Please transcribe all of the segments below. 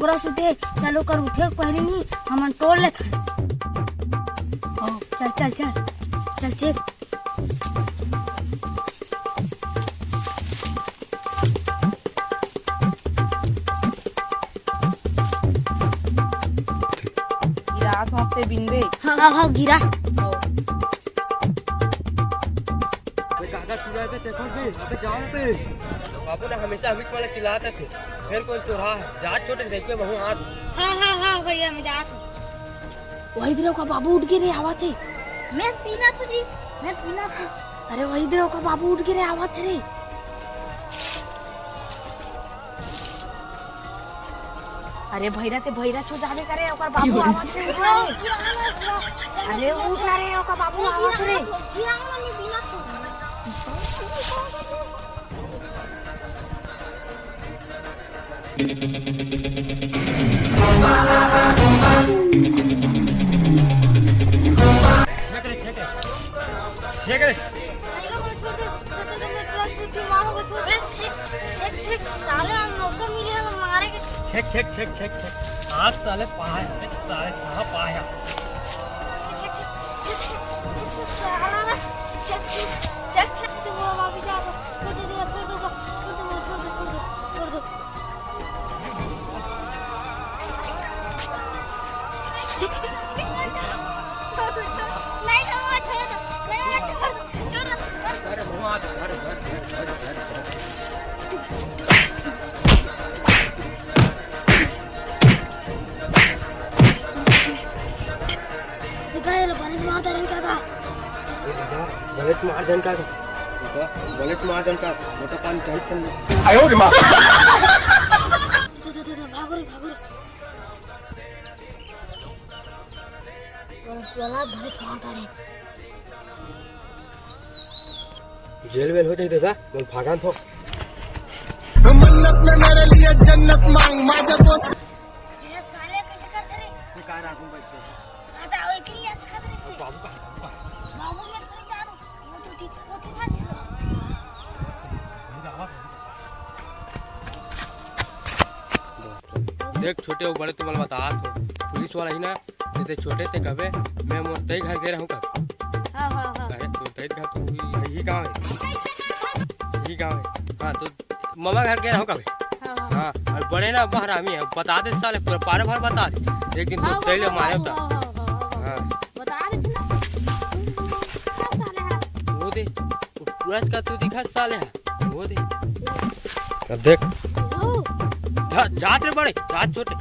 छोरा सुते चलो कर उठे पहले नहीं हमन तोड़ ले था। चल चल चल चल चल रात हफ्ते बिनबे। हाँ गिरा बाबू ने हमेशा अभी वाला चिल्लाते थे फिर कोई चोरा है जात छोटे देख पे बहु हाथ। हाँ भैया मैं जात हूँ। वही दिनों का बाबू उठ गिरे आवा थे। मैं पीना था जी मैं पीना था। अरे वही दिनों का बाबू उठ गिरे आवा थे रे। अरे भैरा ते भैरा छो जाने करे ओकर बाबू आवा थे। अरे उठ रे ओकर बाबू आवा थे रे। छेक आज साले पाया साले कहाँ पाया। बुलेट मार देन का मोटा पानी टाइट कर ले। आयो रे मां भागो रे चला भले मारता रे। जेल वेल हो जाए दादा बोल भागन थो मन्नत में मेरे लिए जन्नत मांग माझा दोस्त ये साले कैसे करते रे। ये का राखूं बैठे आता ओए के लिए ऐसा करते रे। बाबू का बाबू मैं थोड़ी जानू वो तो ठीक वो था देख छोटे और बड़े तुम्हारे बता तो पुलिस वाला ही ना जैसे छोटे थे कबे मैं मोटे घर दे रहा हूँ कब। हां अरे तो तेरे घर तो यही गाँव है हाँ तो मामा घर गए रहा हूँ कबे। हाँ और बड़े ना बहरामी है बता दे साले पूरा पारे भर बता दे एक दिन तो तेरे मारे होता। हाँ बता दे वो दे पूरा का तू दिखा साले है वो दे अब देख जात रे बड़े जात छोटे।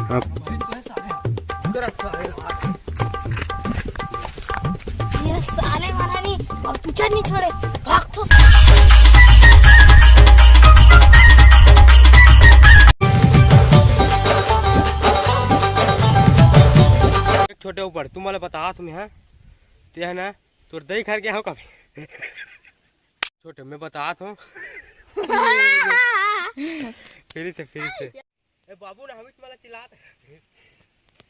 हाँ ये साले वाला नहीं और पीछे नहीं छोड़े भाग तो। छोटे ऊपर तुम्हारे बता तुम्हें है ते है ना तो दही खा गया हो कभी छोटे मैं बता हूँ फिर से ए बाबू ने हमें तुम्हारा चिल्लात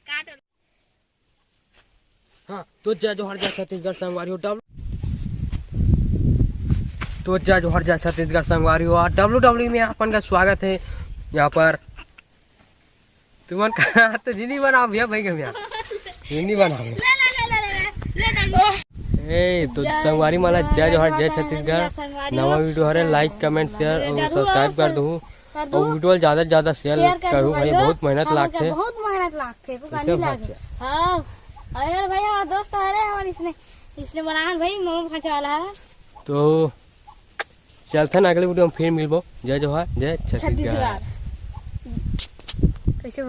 काट। हाँ तो जा जो हर जा छत्तीसगढ़ संगवारी हो तो जा जो हर जा छत्तीसगढ़ संगवारी हो WWE में अपन का स्वागत है यहाँ पर। तुम्हारा तो जिनी बना भैया भाई के भैया जिनी बना ए तो संगवारी माला जय जोहर जय छत्तीसगढ़। नवा वीडियो हरे लाइक कमेंट शेयर और सब्सक्राइब कर दो और वीडियो ज्यादा से ज्यादा शेयर करूँ भाई बहुत मेहनत लागते हाँ अरे भैया दोस्त अरे हमारे इसने बनाया भाई मोमो खाने वाला है। तो चलते ना अगले वीडियो में फिर मिलबो। जय जोहर जय छत्तीसगढ़। कैसे